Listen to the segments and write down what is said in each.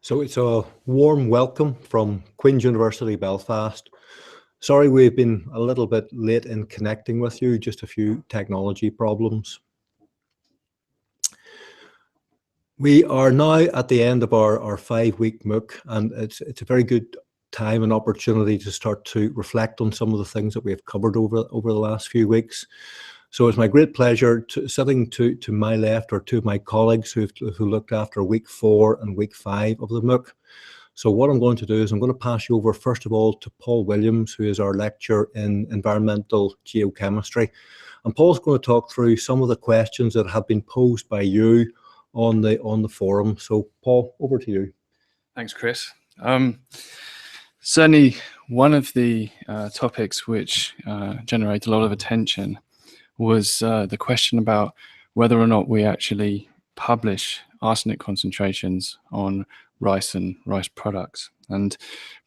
So it's a warm welcome from Queen's University Belfast. Sorry we've been a little bit late in connecting with you, just a few technology problems. We are now at the end of our 5-week MOOC, and it's a very good time and opportunity to start to reflect on some of the things that we have covered over the last few weeks. So it's my great pleasure sitting to my left are two of my colleagues who looked after week 4 and week 5 of the MOOC. So what I'm going to do is I'm going to pass you over first of all to Paul Williams, who is our lecturer in environmental geochemistry. And Paul's going to talk through some of the questions that have been posed by you on the forum. So Paul, over to you. Thanks, Chris. Certainly one of the topics which generated a lot of attention was the question about whether or not we actually publish arsenic concentrations on rice and rice products. And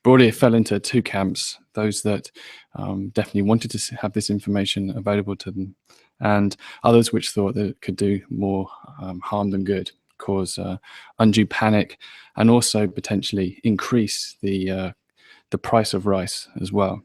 broadly it fell into 2 camps: those that definitely wanted to have this information available to them, and others which thought that it could do more harm than good, cause undue panic, and also potentially increase the price of rice as well.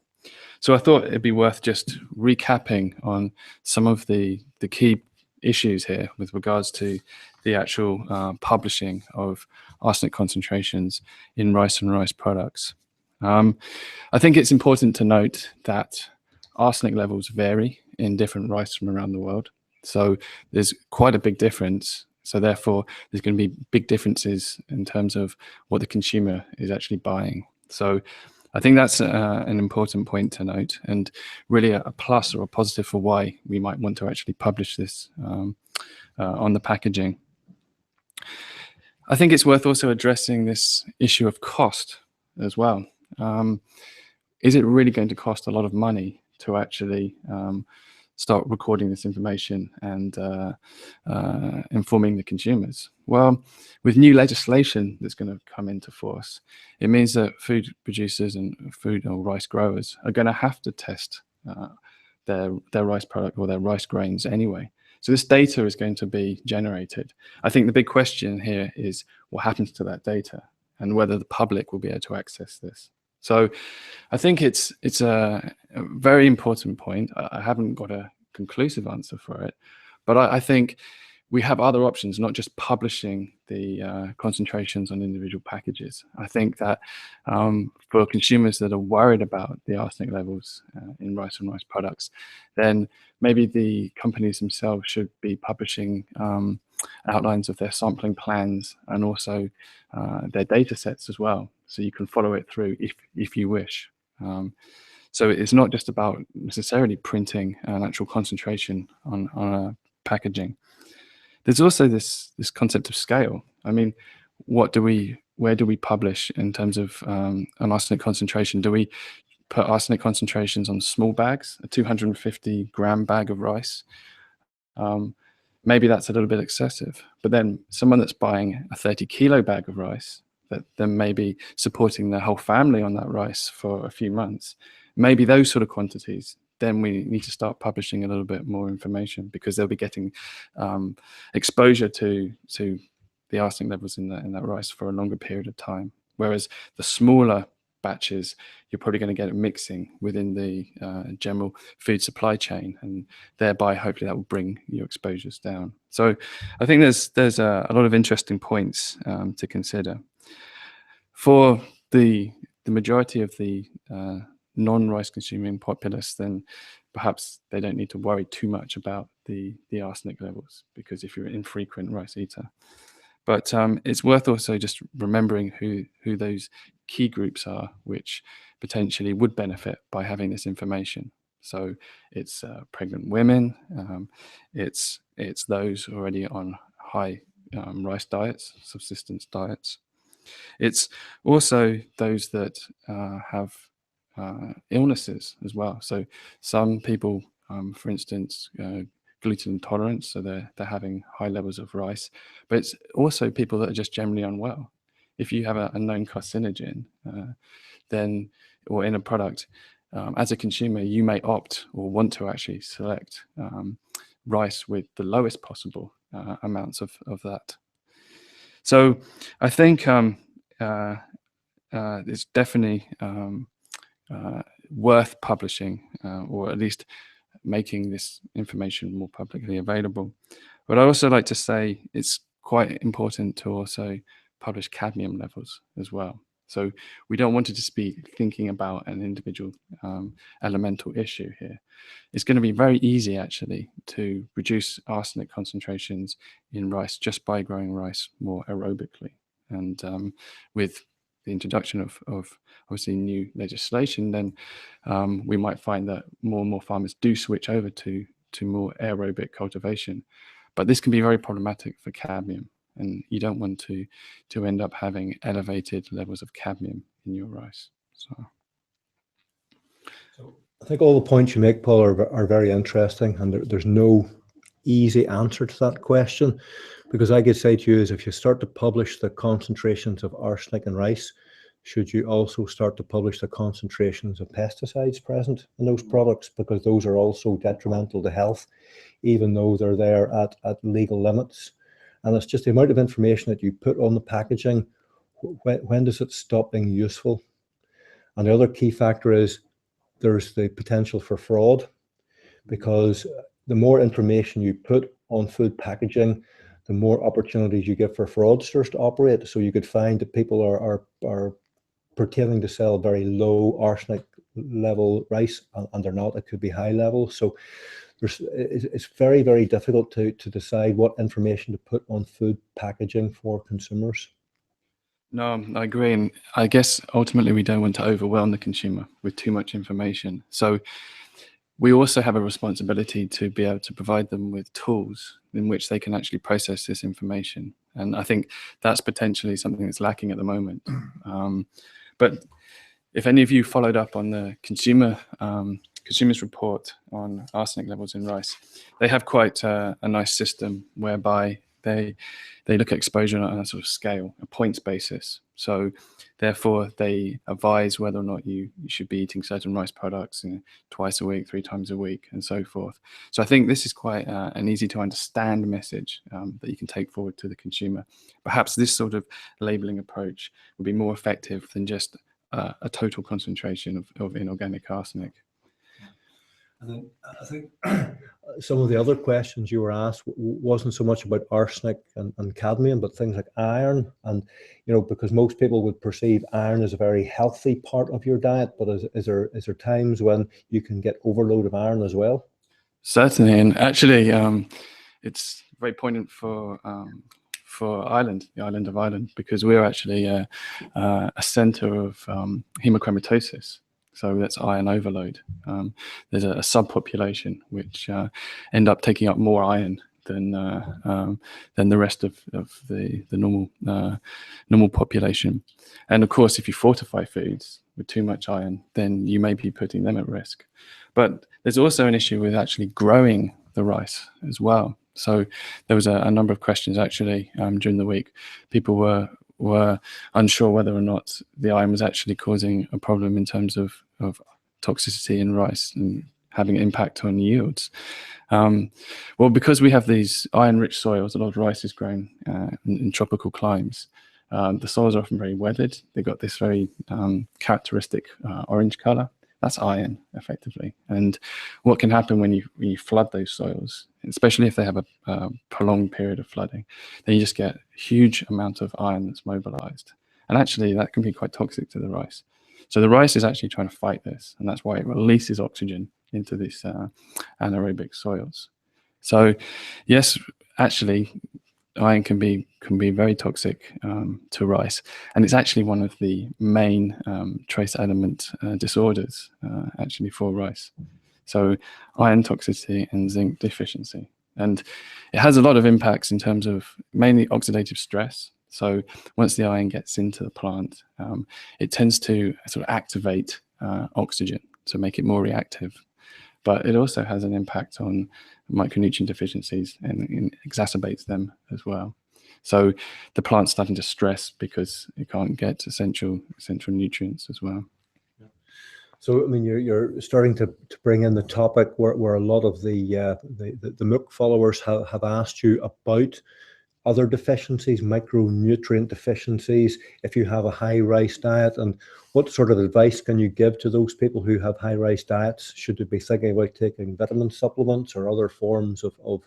So I thought it'd be worth just recapping on some of the key issues here with regards to the actual publishing of arsenic concentrations in rice and rice products. I think it's important to note that arsenic levels vary in different rice from around the world. So there's quite a big difference. So therefore, there's going to be big differences in terms of what the consumer is actually buying. So I think that's an important point to note, and really a plus or a positive for why we might want to actually publish this on the packaging. I think it's worth also addressing this issue of cost as well. Is it really going to cost a lot of money to actually start recording this information and informing the consumers? Well, with new legislation that's going to come into force, it means that food producers and food or rice growers are going to have to test their rice product or their rice grains anyway. So this data is going to be generated. I think the big question here is what happens to that data and whether the public will be able to access this. So I think it's a very important point. I haven't got a conclusive answer for it, but I think we have other options, not just publishing the concentrations on individual packages. I think that for consumers that are worried about the arsenic levels in rice and rice products, then maybe the companies themselves should be publishing outlines of their sampling plans and also their data sets as well, so you can follow it through if you wish. So it's not just about necessarily printing an actual concentration on a packaging. There's also this concept of scale. I mean, where do we publish in terms of an arsenic concentration? Do we put arsenic concentrations on small bags, a 250 gram bag of rice? Maybe that's a little bit excessive, but then someone that's buying a 30 kilo bag of rice, that then maybe supporting their whole family on that rice for a few months, maybe those sort of quantities, then we need to start publishing a little bit more information, because they'll be getting exposure to the arsenic levels in that rice for a longer period of time. Whereas the smaller batches, you're probably going to get it mixing within the general food supply chain, and thereby hopefully that will bring your exposures down. So I think there's a lot of interesting points to consider. For the majority of the non-rice consuming populace, then perhaps they don't need to worry too much about the arsenic levels, because if you're an infrequent rice eater. But it's worth also just remembering who those key groups are, which potentially would benefit by having this information. So it's pregnant women, it's those already on high rice diets, subsistence diets. It's also those that have illnesses as well. So some people, for instance, gluten intolerance, so they're having high levels of rice, but it's also people that are just generally unwell. If you have a known carcinogen, then, or in a product, as a consumer, you may opt or want to actually select rice with the lowest possible amounts of that. So I think it's definitely worth publishing, or at least making this information more publicly available. But I also like to say it's quite important to also publish cadmium levels as well. So we don't want to just be thinking about an individual elemental issue here. It's going to be very easy actually to reduce arsenic concentrations in rice just by growing rice more aerobically. And with the introduction of obviously new legislation, then we might find that more and more farmers do switch over to more aerobic cultivation. But this can be very problematic for cadmium, and you don't want to end up having elevated levels of cadmium in your rice. So I think all the points you make, Paul, are very interesting, and there's no easy answer to that question, because I could say to you is if you start to publish the concentrations of arsenic in rice, should you also start to publish the concentrations of pesticides present in those products, because those are also detrimental to health, even though they're there at legal limits. And it's just the amount of information that you put on the packaging. When does it stop being useful? And the other key factor is there's the potential for fraud, because the more information you put on food packaging, the more opportunities you give for fraudsters to operate. So you could find that people are pretending to sell very low arsenic level rice, and they're not. It could be high level. So it's very, very difficult to decide what information to put on food packaging for consumers. no, I agree. And I guess ultimately we don't want to overwhelm the consumer with too much information. So we also have a responsibility to be able to provide them with tools in which they can actually process this information. And I think that's potentially something that's lacking at the moment. But if any of you followed up on the Consumer's report on arsenic levels in rice, they have quite a nice system whereby they look at exposure on a sort of scale, a points basis. So therefore they advise whether or not you should be eating certain rice products twice a week, 3 times a week, and so forth. So I think this is quite an easy to understand message that you can take forward to the consumer. Perhaps this sort of labeling approach would be more effective than just a total concentration of inorganic arsenic. And I think some of the other questions you were asked wasn't so much about arsenic and cadmium, but things like iron. And, because most people would perceive iron as a very healthy part of your diet, but is there times when you can get overload of iron as well? Certainly, and actually it's very poignant for Ireland, the island of Ireland, because we're actually a centre of hemochromatosis. So that's iron overload. There's a subpopulation which end up taking up more iron than the rest of the normal population. And of course, if you fortify foods with too much iron, then you may be putting them at risk. But there's also an issue with actually growing the rice as well. So there was a number of questions actually during the week. People were unsure whether or not the iron was actually causing a problem in terms of toxicity in rice and having an impact on yields. Well, because we have these iron-rich soils, a lot of rice is grown in tropical climes. The soils are often very weathered. They've got this very characteristic orange color. That's iron, effectively. And what can happen when you flood those soils, especially if they have a prolonged period of flooding, then you just get a huge amount of iron that's mobilized. And actually, that can be quite toxic to the rice. So the rice is actually trying to fight this, and that's why it releases oxygen into these anaerobic soils. So yes, actually, iron can be very toxic to rice, and it's actually one of the main trace element disorders actually for rice. So iron toxicity and zinc deficiency, and it has a lot of impacts in terms of mainly oxidative stress. So once the iron gets into the plant, it tends to sort of activate oxygen to make it more reactive. But it also has an impact on micronutrient deficiencies and exacerbates them as well. So the plant's starting to stress because it can't get essential nutrients as well. So, I mean, you're starting to bring in the topic where a lot of the MOOC followers have asked you about other deficiencies, micronutrient deficiencies, if you have a high rice diet, and what sort of advice can you give to those people who have high rice diets? Should they be thinking about taking vitamin supplements or other forms of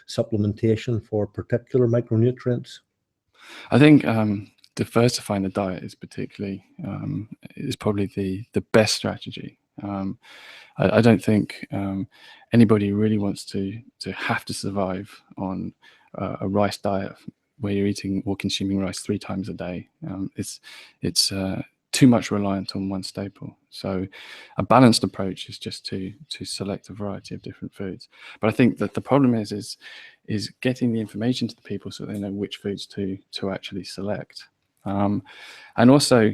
supplementation for particular micronutrients? I think diversifying the diet is probably the best strategy. I don't think anybody really wants to have to survive on a rice diet where you're eating or consuming rice 3 times a day. It's too much reliant on one staple. So a balanced approach is just to select a variety of different foods. But I think that the problem is getting the information to the people so they know which foods to actually select. And also,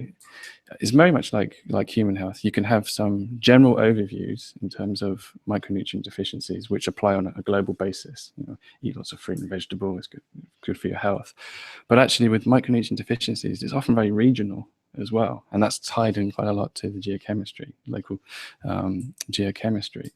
it's very much like human health. You can have some general overviews in terms of micronutrient deficiencies, which apply on a global basis. Eat lots of fruit and vegetables, good for your health. But actually, with micronutrient deficiencies, it's often very regional as well, and that's tied in quite a lot to the geochemistry, local geochemistry.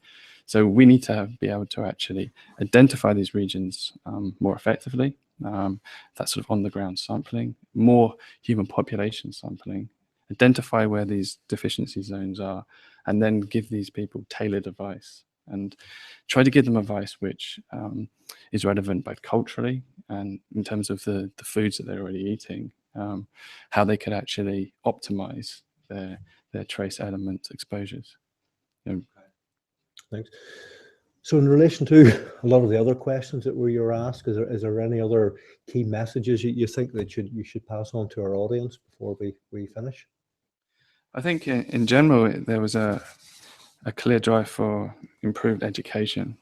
So we need to be able to actually identify these regions more effectively. That sort of on-the-ground sampling, more human population sampling, identify where these deficiency zones are, and then give these people tailored advice and try to give them advice which is relevant both culturally and in terms of the foods that they're already eating, how they could actually optimize their trace element exposures. Thanks. So in relation to a lot of the other questions that you were asked, is there any other key messages you think that you should pass on to our audience before we finish? I think in general, there was a clear drive for improved education.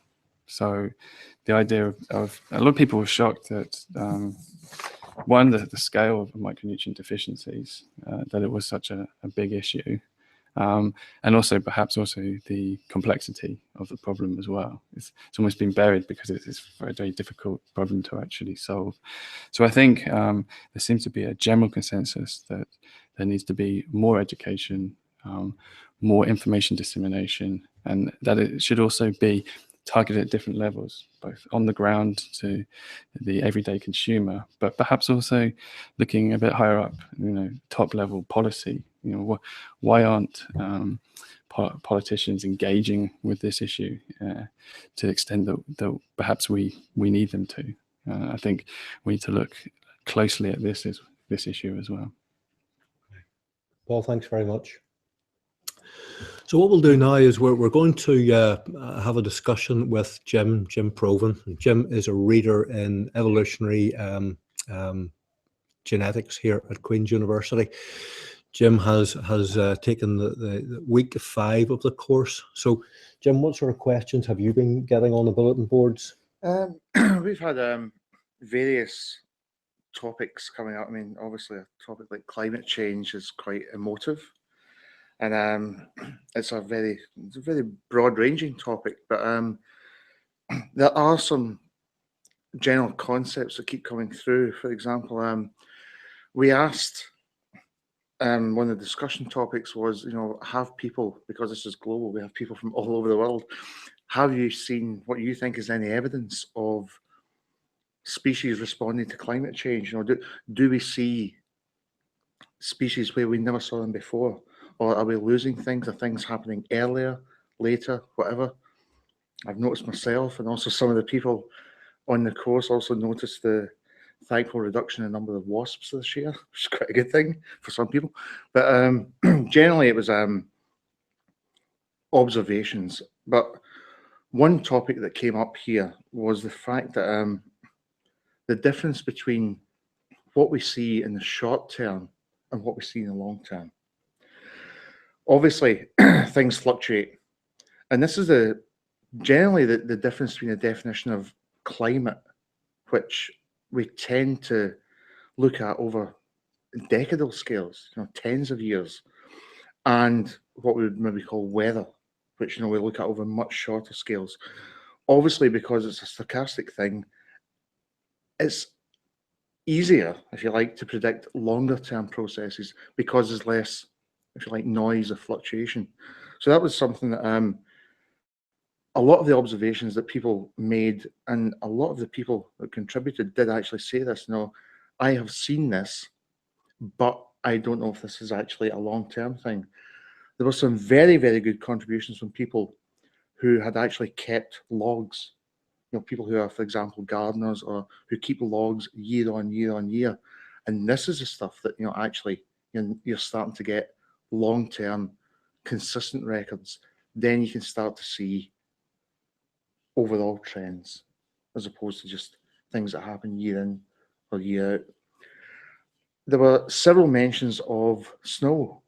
So the idea of a lot of people were shocked that one, the scale of micronutrient deficiencies, that it was such a big issue. And also perhaps the complexity of the problem as well. It's almost been buried because it's a very difficult problem to actually solve. So I think there seems to be a general consensus that there needs to be more education, more information dissemination, and that it should also be targeted at different levels, both on the ground to the everyday consumer, but perhaps also looking a bit higher up, top level policy. Why aren't politicians engaging with this issue to the extent that perhaps we need them to? I think we need to look closely at this issue as well. Paul, thanks very much. So what we'll do now is we're going to have a discussion with Jim Provan. Jim is a reader in evolutionary genetics here at Queen's University. Jim has taken the week 5 of the course. So, Jim, what sort of questions have you been getting on the bulletin boards? We've had various topics coming up. I mean, obviously, a topic like climate change is quite emotive, and it's a very broad-ranging topic. But there are some general concepts that keep coming through. For example, we asked. One of the discussion topics was, have people, because this is global, we have people from all over the world. Have you seen what you think is any evidence of species responding to climate change? Do we see species where we never saw them before? Or are we losing things? Are things happening earlier, later, whatever? I've noticed myself, and also some of the people on the course also noticed the thankful reduction in the number of wasps this year, which is quite a good thing for some people. But generally, it was observations. But one topic that came up here was the fact that the difference between what we see in the short term and what we see in the long term. Obviously, things fluctuate. And this is generally the difference between the definition of climate, which we tend to look at over decadal scales, tens of years, and what we would maybe call weather, which we look at over much shorter scales. Obviously, because it's a stochastic thing, it's easier, if you like, to predict longer term processes because there's less if you like, noise or fluctuation. So that was something that a lot of the observations that people made, and a lot of the people that contributed did actually say this. No, I have seen this, but I don't know if this is actually a long-term thing. There were some very, very good contributions from people who had actually kept logs. You know, people who are, for example, gardeners, or who keep logs year on year on year. And this is the stuff that, you know, actually you're starting to get long-term, consistent records. Then you can start to see overall trends, as opposed to just things that happen year in or year out. There were several mentions of snow.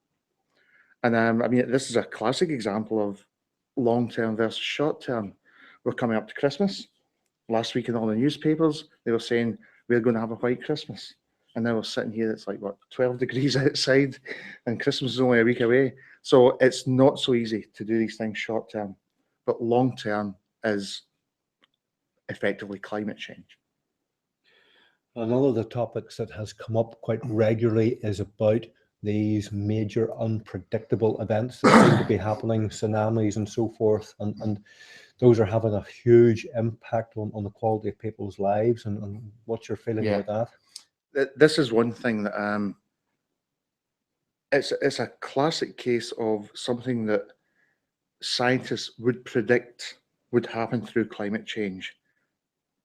And I mean, this is a classic example of long-term versus short-term. We're coming up to Christmas. Last week in all the newspapers, they were saying we're going to have a white Christmas. And now we're sitting here, it's like, what, 12 degrees outside, and Christmas is only a week away. So it's not so easy to do these things short-term. But long-term is effectively climate change. Another of the topics that has come up quite regularly is about these major unpredictable events that seem to be happening, tsunamis and so forth, and those are having a huge impact on the quality of people's lives. And what's your feeling about that? This is one thing that it's a classic case of something that scientists would predict would happen through climate change,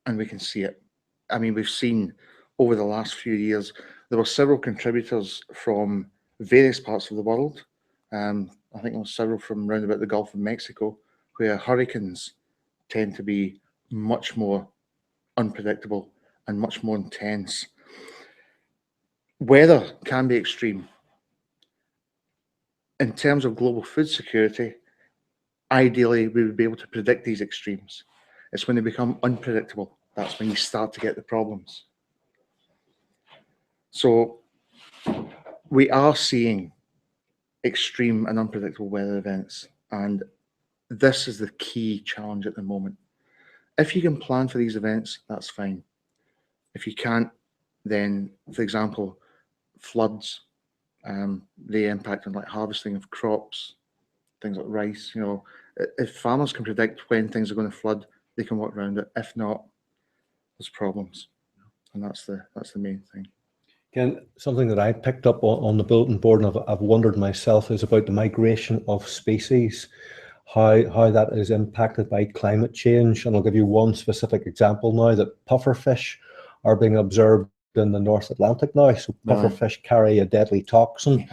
and we can see it. I mean, we've seen over the last few years, there were several contributors from various parts of the world. I think there were several from around about the Gulf of Mexico, where hurricanes tend to be much more unpredictable and much more intense. Weather can be extreme. In terms of global food security, ideally, we would be able to predict these extremes. It's when they become unpredictable, that's when you start to get the problems. So we are seeing extreme and unpredictable weather events, and this is the key challenge at the moment. If you can plan for these events, that's fine. If you can't, then, for example, floods, the impact on like harvesting of crops, things like rice. You know, if farmers can predict when things are going to flood, they can work around it. If not, there's problems, and that's the main thing. Again, something that I picked up on the bulletin board, and I've wondered myself, is about the migration of species, how that is impacted by climate change. And I'll give you one specific example now, that pufferfish are being observed in the North Atlantic now. So pufferfish carry a deadly toxin,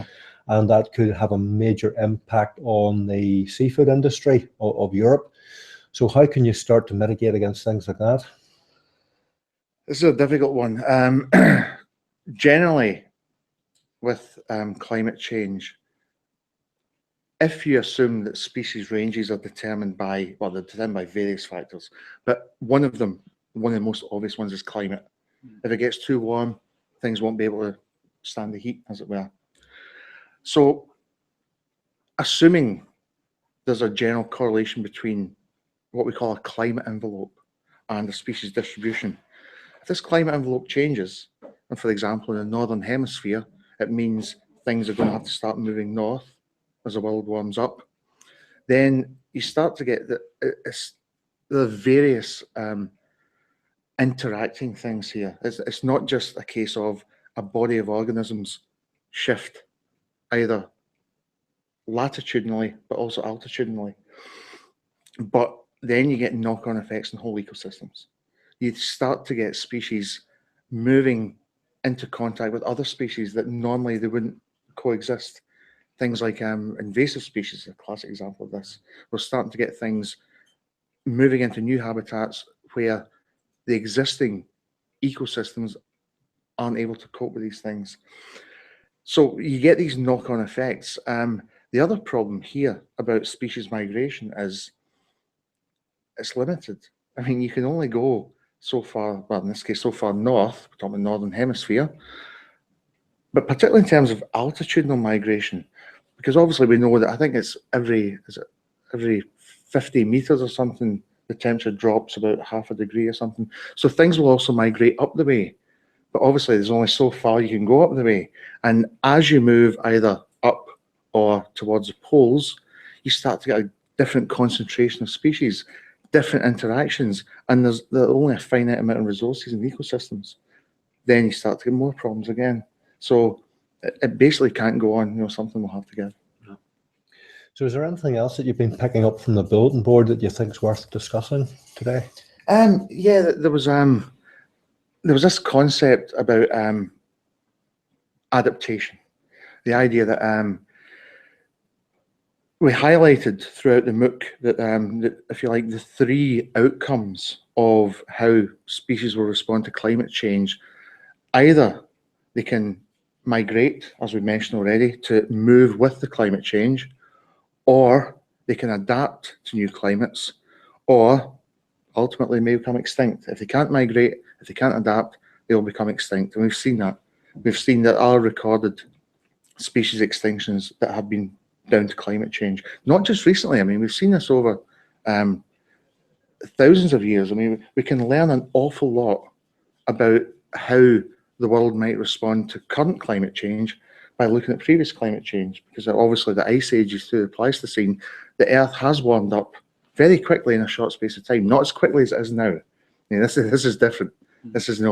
and that could have a major impact on the seafood industry of Europe. So how can you start to mitigate against things like that? This is a difficult one. Generally, with climate change, if you assume that species ranges are determined by, well, they're determined by various factors, but one of the most obvious ones is climate. If it gets too warm, things won't be able to stand the heat, as it were. So, assuming there's a general correlation between what we call a climate envelope and a species distribution, if this climate envelope changes, and for example, in the northern hemisphere, it means things are going to have to start moving north as the world warms up, then you start to get the various interacting things here. It's not just a case of a body of organisms shift either latitudinally but also altitudinally, but then you get knock-on effects on whole ecosystems. You start to get species moving into contact with other species that normally they wouldn't coexist. Things like invasive species, a classic example of this. We're starting to get things moving into new habitats where the existing ecosystems aren't able to cope with these things. So you get these knock-on effects. The other problem here about species migration is it's limited. I mean, you can only go so far, well, in this case, so far north, we're talking the northern hemisphere, but particularly in terms of altitudinal migration, because obviously we know that I think it's every 50 meters or something, the temperature drops about 0.5 degree or something. So things will also migrate up the way, but obviously there's only so far you can go up the way. And as you move either up or towards the poles, you start to get a different concentration of species, different interactions, and there's only a finite amount of resources in ecosystems. Then you start to get more problems again. So it basically can't go on. You know, something will have to give. So is there anything else that you've been picking up from the bulletin board that you think is worth discussing today? Yeah, there was this concept about adaptation. The idea that we highlighted throughout the MOOC that, if you like, the three outcomes of how species will respond to climate change, either they can migrate, as we mentioned already, to move with the climate change, or they can adapt to new climates, or ultimately may become extinct. If they can't migrate, if they can't adapt, they will become extinct. And we've seen that. We've seen that our recorded species extinctions that have been down to climate change. Not just recently. I mean, we've seen this over thousands of years. I mean, we can learn an awful lot about how the world might respond to current climate change by looking at previous climate change, because obviously the ice ages through the Pleistocene, the Earth has warmed up very quickly in a short space of time, not as quickly as it is now. I mean, this is different. This is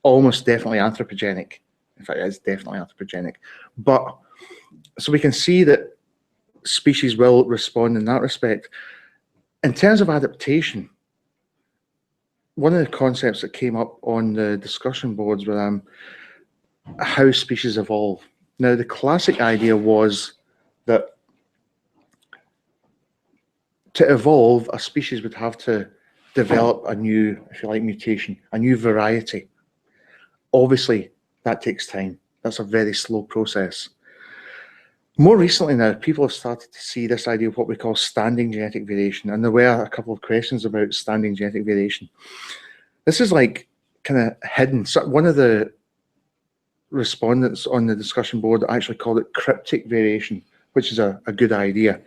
almost definitely anthropogenic. In fact, it's definitely anthropogenic. But so we can see that species will respond in that respect. In terms of adaptation, one of the concepts that came up on the discussion boards were how species evolve. Now, the classic idea was that to evolve, a species would have to develop a new, if you like, mutation, a new variety. Obviously, that takes time. That's a very slow process. More recently now, people have started to see this idea of what we call standing genetic variation, and there were a couple of questions about standing genetic variation. This is like kind of hidden. So one of the respondents on the discussion board actually called it cryptic variation, which is a good idea.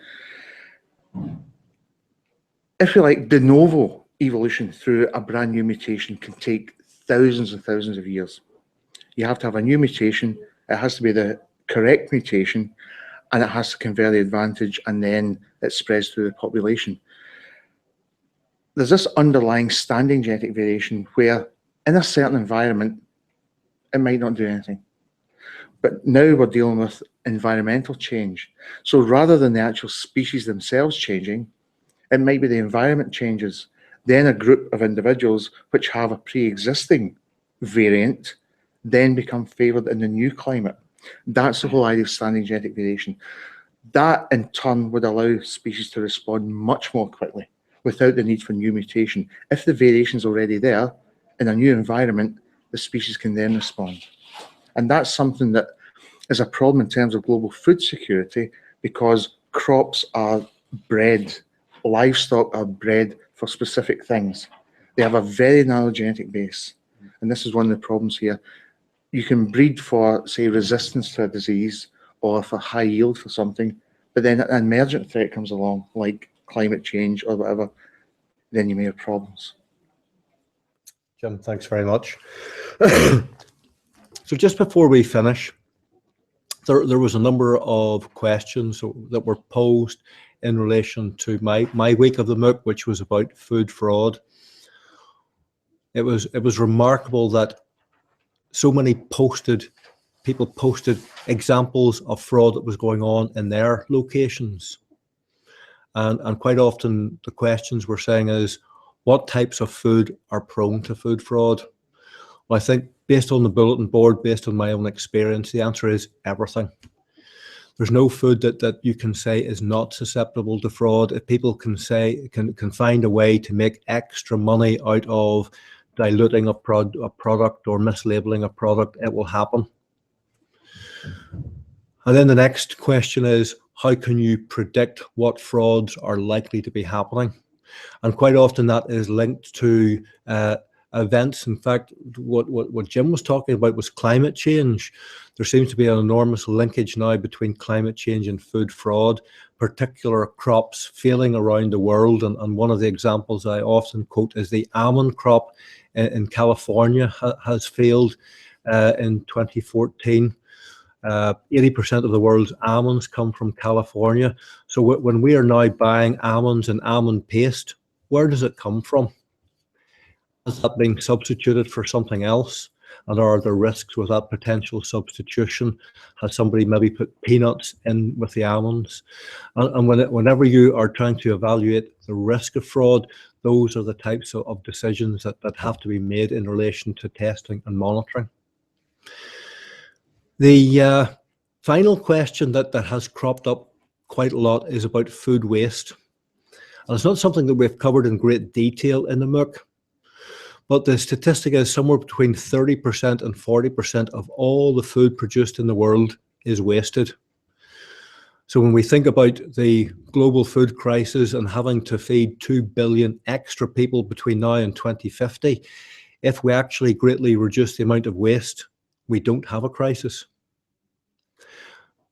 If you like, de novo evolution through a brand new mutation can take thousands and thousands of years. You have to have a new mutation. It has to be the correct mutation, and it has to confer the advantage, and then it spreads through the population. There's this underlying standing genetic variation where in a certain environment, it might not do anything. But now we're dealing with environmental change. So rather than the actual species themselves changing, it might be the environment changes. Then a group of individuals which have a pre-existing variant then become favoured in the new climate. That's the whole idea of standing genetic variation. That in turn would allow species to respond much more quickly without the need for new mutation. If the variation is already there in a new environment, the species can then respond. And that's something that is a problem in terms of global food security, because crops are bred, livestock are bred for specific things. They have a very narrow genetic base. And this is one of the problems here. You can breed for, say, resistance to a disease or for high yield for something, but then an emergent threat comes along, like climate change or whatever, then you may have problems. Jim, thanks very much. So just before we finish, there was a number of questions that were posed in relation to my week of the MOOC, which was about food fraud. It was remarkable that so many people posted examples of fraud that was going on in their locations. And quite often the questions we're saying is, what types of food are prone to food fraud? Well, I think based on the bulletin board, based on my own experience, the answer is everything. There's no food that you can say is not susceptible to fraud. If people can find a way to make extra money out of diluting a product or mislabeling a product, it will happen. And then the next question is, how can you predict what frauds are likely to be happening? And quite often that is linked to events. In fact, what Jim was talking about was climate change. There seems to be an enormous linkage now between climate change and food fraud, particular crops failing around the world. And one of the examples I often quote is the almond crop in California has failed in 2014. 80% of the world's almonds come from California. So when we are now buying almonds and almond paste, where does it come from? Is that being substituted for something else? And are there risks with that potential substitution? Has somebody maybe put peanuts in with the almonds? And whenever you are trying to evaluate the risk of fraud, those are the types of decisions that have to be made in relation to testing and monitoring. The final question that has cropped up quite a lot is about food waste. And it's not something that we've covered in great detail in the MOOC, but the statistic is somewhere between 30% and 40% of all the food produced in the world is wasted. So when we think about the global food crisis and having to feed 2 billion extra people between now and 2050, if we actually greatly reduce the amount of waste, we don't have a crisis.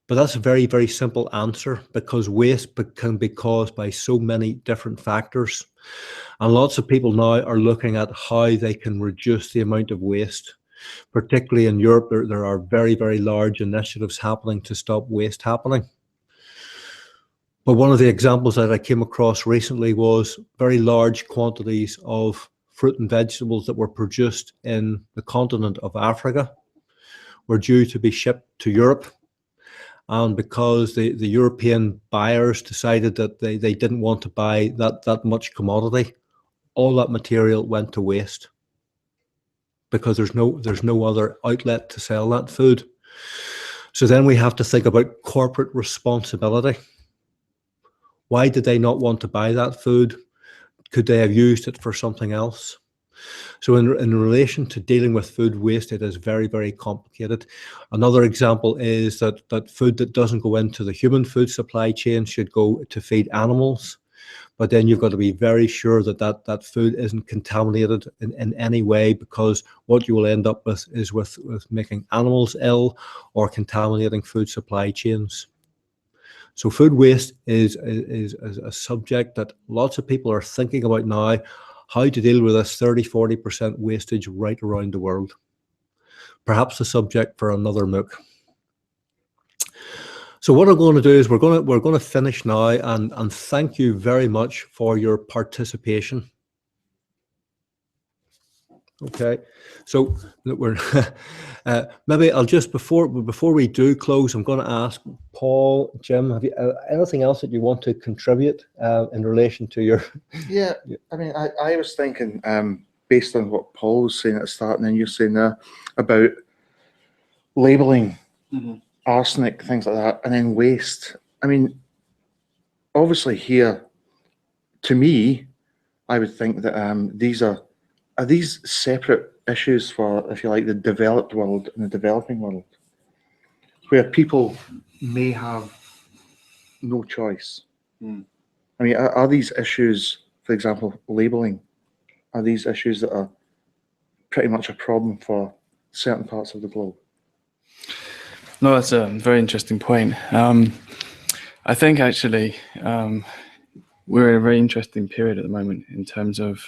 But that's a very, very simple answer, because waste can be caused by so many different factors. And lots of people now are looking at how they can reduce the amount of waste. Particularly in Europe, there are very, very large initiatives happening to stop waste happening. But one of the examples that I came across recently was very large quantities of fruit and vegetables that were produced in the continent of Africa were due to be shipped to Europe. And because the European buyers decided that they didn't want to buy that much commodity, all that material went to waste, because there's no other outlet to sell that food. So then we have to think about corporate responsibility. Why did they not want to buy that food? Could they have used it for something else? So in relation to dealing with food waste, it is very, very complicated. Another example is that food that doesn't go into the human food supply chain should go to feed animals. But then you've got to be very sure that food isn't contaminated in any way, because what you will end up with is with making animals ill or contaminating food supply chains. So food waste is a subject that lots of people are thinking about now, how to deal with this 30–40% wastage right around the world. Perhaps a subject for another MOOC. So what I'm going to do is we're going to finish now, and thank you very much for your participation. Okay, so we're maybe I'll just before we do close, I'm going to ask Paul, Jim, have you anything else that you want to contribute in relation to your? Yeah, I mean, I was thinking based on what Paul was saying at the start, and then you're saying there about labelling arsenic, things like that, and then waste. I mean, obviously here, to me, I would think that these are these separate issues for, if you like, the developed world and the developing world, where people may have no choice. I mean, are these issues, for example, labelling, are these issues that are pretty much a problem for certain parts of the globe? No, that's a very interesting point. I think actually we're in a very interesting period at the moment in terms of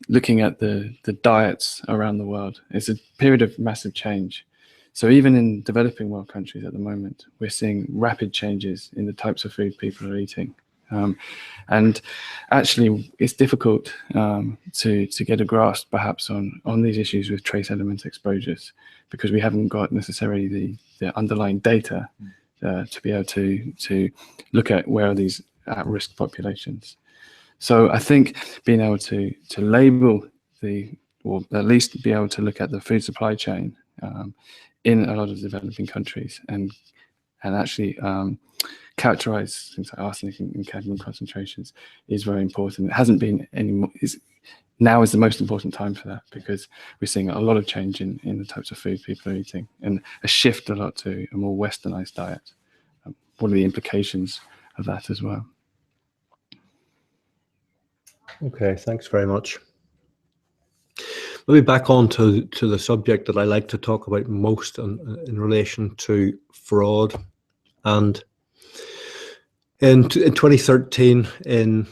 looking at the diets around the world. It's a period of massive change. So even in developing world countries at the moment, we're seeing rapid changes in the types of food people are eating. And actually, it's difficult to get a grasp perhaps on these issues with trace element exposures, because we haven't got necessarily the underlying data to be able to look at where are these at-risk populations. So I think being able to label or at least be able to look at the food supply chain in a lot of developing countries and actually characterize things like arsenic and cadmium concentrations is very important. It hasn't been anymore. Now is the most important time for that, because we're seeing a lot of change in the types of food people are eating, and a shift a lot to a more westernized diet. What are the implications of that as well? Okay, thanks very much. Maybe back on to the subject that I like to talk about most in relation to fraud. And in 2013,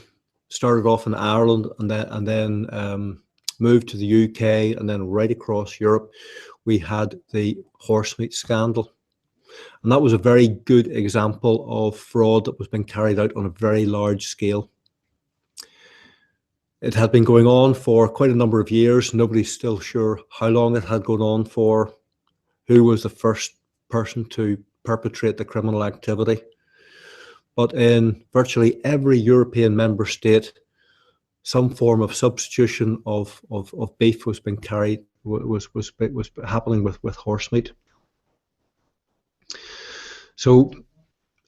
started off in Ireland and then moved to the UK and then right across Europe, we had the horse meat scandal. And that was a very good example of fraud that was being carried out on a very large scale. It had been going on for quite a number of years. Nobody's still sure how long it had gone on for, who was the first person to perpetrate the criminal activity. But in virtually every European member state, some form of substitution of beef was being carried, was happening with horse meat. So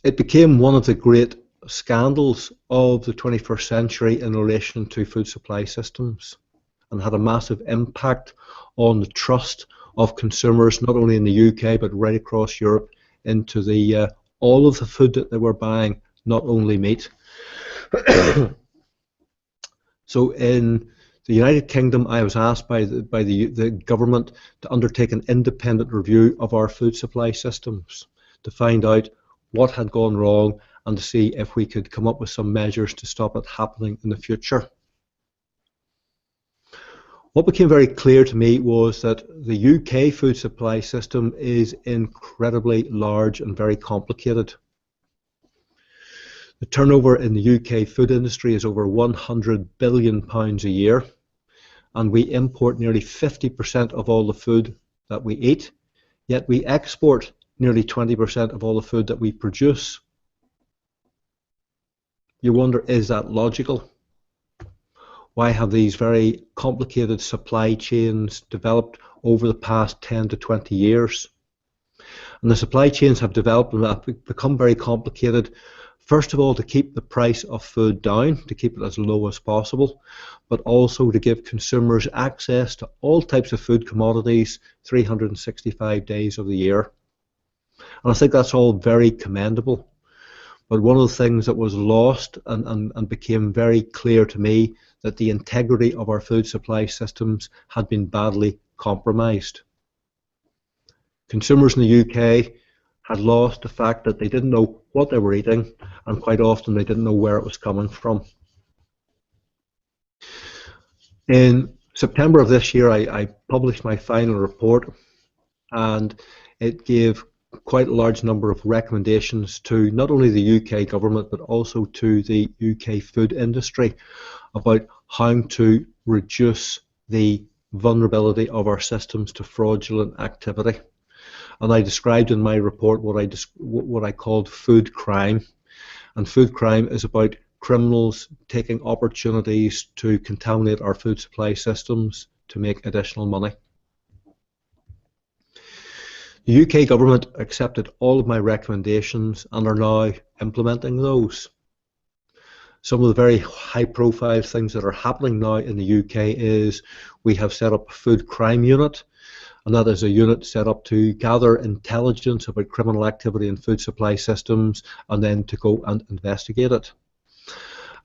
it became one of the great scandals of the 21st century in relation to food supply systems, and had a massive impact on the trust of consumers, not only in the UK but right across Europe, into the all of the food that they were buying, not only meat. So in the United Kingdom, I was asked by the government to undertake an independent review of our food supply systems to find out what had gone wrong and to see if we could come up with some measures to stop it happening in the future. What became very clear to me was that the UK food supply system is incredibly large and very complicated. The turnover in the UK food industry is over £100 billion a year, and we import nearly 50% of all the food that we eat, yet we export nearly 20% of all the food that we produce. You wonder, is that logical? Why have these very complicated supply chains developed over the past 10 to 20 years? And the supply chains have developed and have become very complicated, first of all, to keep the price of food down, to keep it as low as possible, but also to give consumers access to all types of food commodities 365 days of the year. And I think that's all very commendable. But one of the things that was lost and became very clear to me, that the integrity of our food supply systems had been badly compromised. Consumers in the UK had lost the fact that they didn't know what they were eating, and quite often they didn't know where it was coming from. In September of this year, I published my final report, and it gave quite a large number of recommendations to not only the UK government but also to the UK food industry about how to reduce the vulnerability of our systems to fraudulent activity. And I described in my report what I called food crime. And food crime is about criminals taking opportunities to contaminate our food supply systems to make additional money. The UK government accepted all of my recommendations and are now implementing those. Some of the very high-profile things that are happening now in the UK is we have set up a food crime unit, and that is a unit set up to gather intelligence about criminal activity in food supply systems and then to go and investigate it.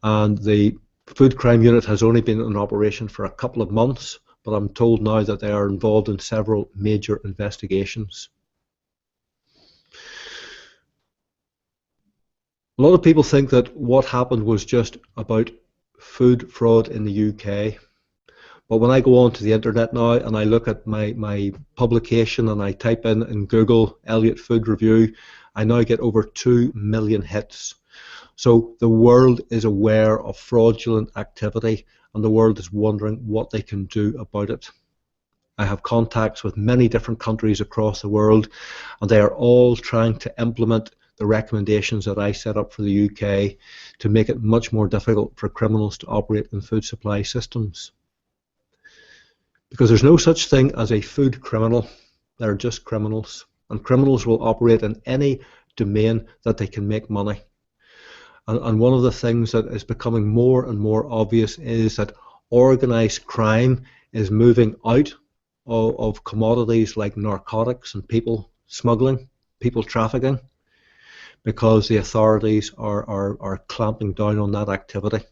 And the food crime unit has only been in operation for a couple of months, but I'm told now that they are involved in several major investigations. A lot of people think that what happened was just about food fraud in the UK. But when I go onto the internet now and I look at my publication and I type in Google Elliott Food Review, I now get over 2 million hits. So the world is aware of fraudulent activity, and the world is wondering what they can do about it. I have contacts with many different countries across the world, and they are all trying to implement the recommendations that I set up for the UK to make it much more difficult for criminals to operate in food supply systems. Because there's no such thing as a food criminal, they're just criminals. And criminals will operate in any domain that they can make money. And one of the things that is becoming more and more obvious is that organised crime is moving out of commodities like narcotics and people smuggling, people trafficking, because the authorities are clamping down on that activity.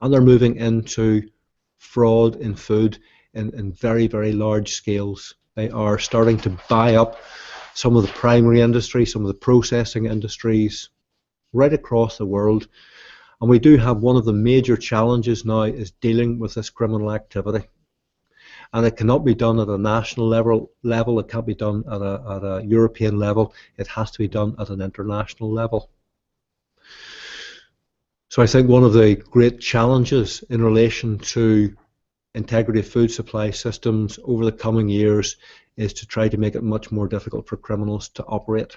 And they're moving into fraud in food in very, very large scales. They are starting to buy up some of the primary industry, some of the processing industries right across the world. And we do have one of the major challenges now is dealing with this criminal activity. and it cannot be done at a national level. It can't be done at a European level. It has to be done at an international level. So I think one of the great challenges in relation to integrity of food supply systems over the coming years is to try to make it much more difficult for criminals to operate.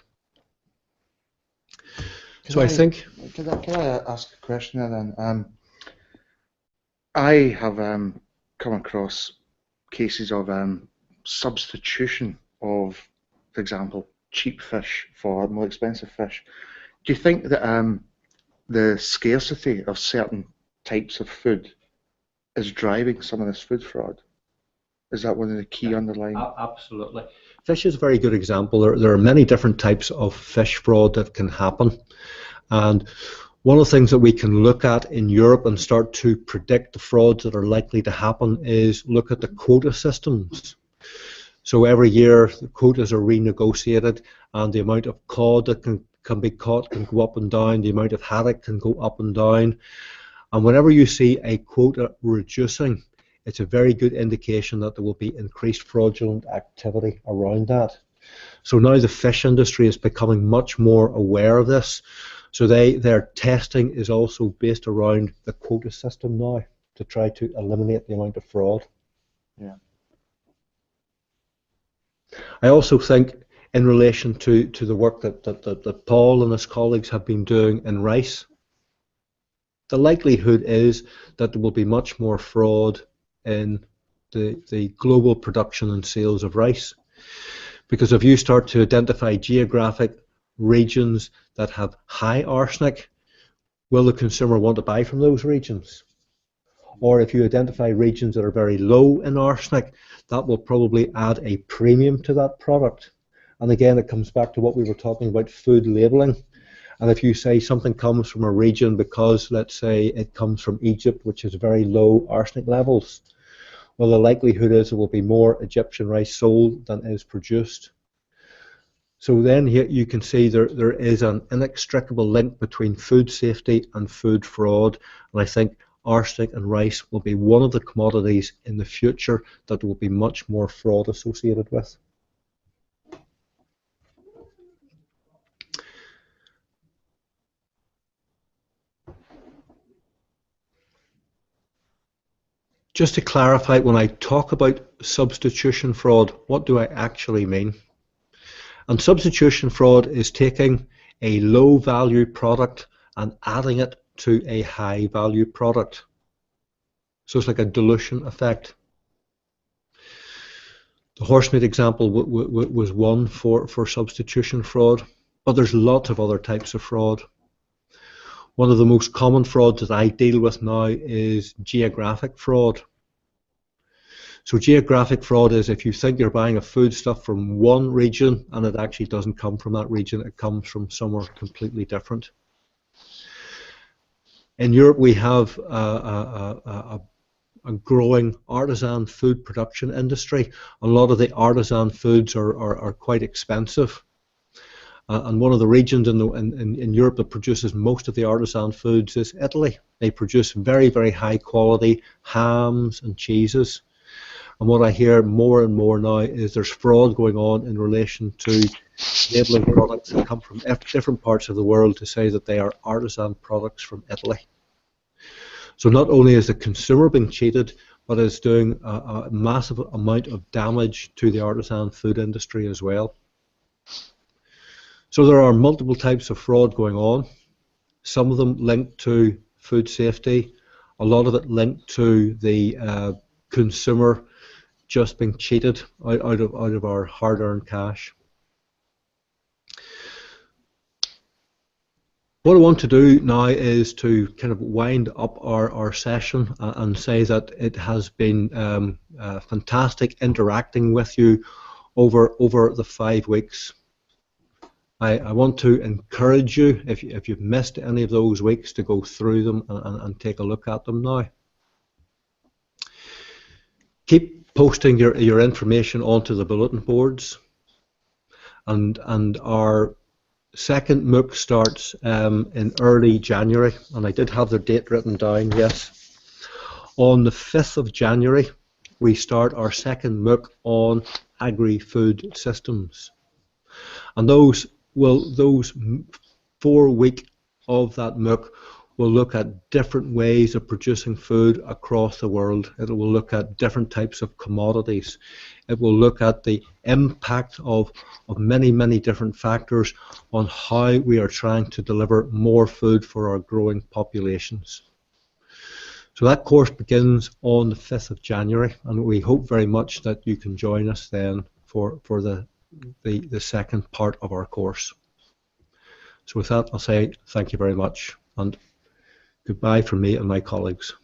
Can I ask a question there then? I have come across cases of substitution of, for example, cheap fish for more expensive fish. Do you think that the scarcity of certain types of food is driving some of this food fraud? Is that one of the key underlying? Absolutely. Fish is a very good example. There are many different types of fish fraud that can happen. And one of the things that we can look at in Europe and start to predict the frauds that are likely to happen is look at the quota systems. So every year the quotas are renegotiated, and the amount of cod that can be caught can go up and down, the amount of haddock can go up and down. And whenever you see a quota reducing, it's a very good indication that there will be increased fraudulent activity around that. So now the fish industry is becoming much more aware of this. So their testing is also based around the quota system now to try to eliminate the amount of fraud. Yeah. I also think in relation to the work that Paul and his colleagues have been doing in rice, the likelihood is that there will be much more fraud in the global production and sales of rice. Because if you start to identify geographic regions that have high arsenic, will the consumer want to buy from those regions? Or if you identify regions that are very low in arsenic, that will probably add a premium to that product. And again, it comes back to what we were talking about, food labeling. And if you say something comes from a region because, let's say, it comes from Egypt, which has very low arsenic levels, well, the likelihood is there will be more Egyptian rice sold than is produced. So then here you can see there is an inextricable link between food safety and food fraud. And I think arsenic and rice will be one of the commodities in the future that will be much more fraud associated with. Just to clarify, when I talk about substitution fraud, what do I actually mean? And substitution fraud is taking a low value product and adding it to a high value product. So it's like a dilution effect. The horsemeat example was one for substitution fraud, but there's lots of other types of fraud. One of the most common frauds that I deal with now is geographic fraud. So geographic fraud is if you think you're buying a foodstuff from one region and it actually doesn't come from that region, it comes from somewhere completely different. In Europe, we have a growing artisan food production industry. A lot of the artisan foods are quite expensive. And one of the regions in Europe that produces most of the artisan foods is Italy. They produce very, very high quality hams and cheeses. And what I hear more and more now is there's fraud going on in relation to labeling products that come from different parts of the world to say that they are artisan products from Italy. So not only is the consumer being cheated, but is doing a massive amount of damage to the artisan food industry as well. So there are multiple types of fraud going on, some of them linked to food safety, a lot of it linked to the consumer just being cheated out of our hard-earned cash. What I want to do now is to kind of wind up our session and say that it has been fantastic interacting with you over the 5 weeks. I want to encourage you, if you've missed any of those weeks, to go through them and take a look at them now. Keep posting your information onto the bulletin boards, and our second MOOC starts in early January, and I did have the date written down, yes. On the 5th of January, we start our second MOOC on agri-food systems. And those 4 weeks of that MOOC will look at different ways of producing food across the world. It will look at different types of commodities. It will look at the impact of many, many different factors on how we are trying to deliver more food for our growing populations. So that course begins on the 5th of January, and we hope very much that you can join us then for the second part of our course. So with that, I'll say thank you very much, and goodbye from me and my colleagues.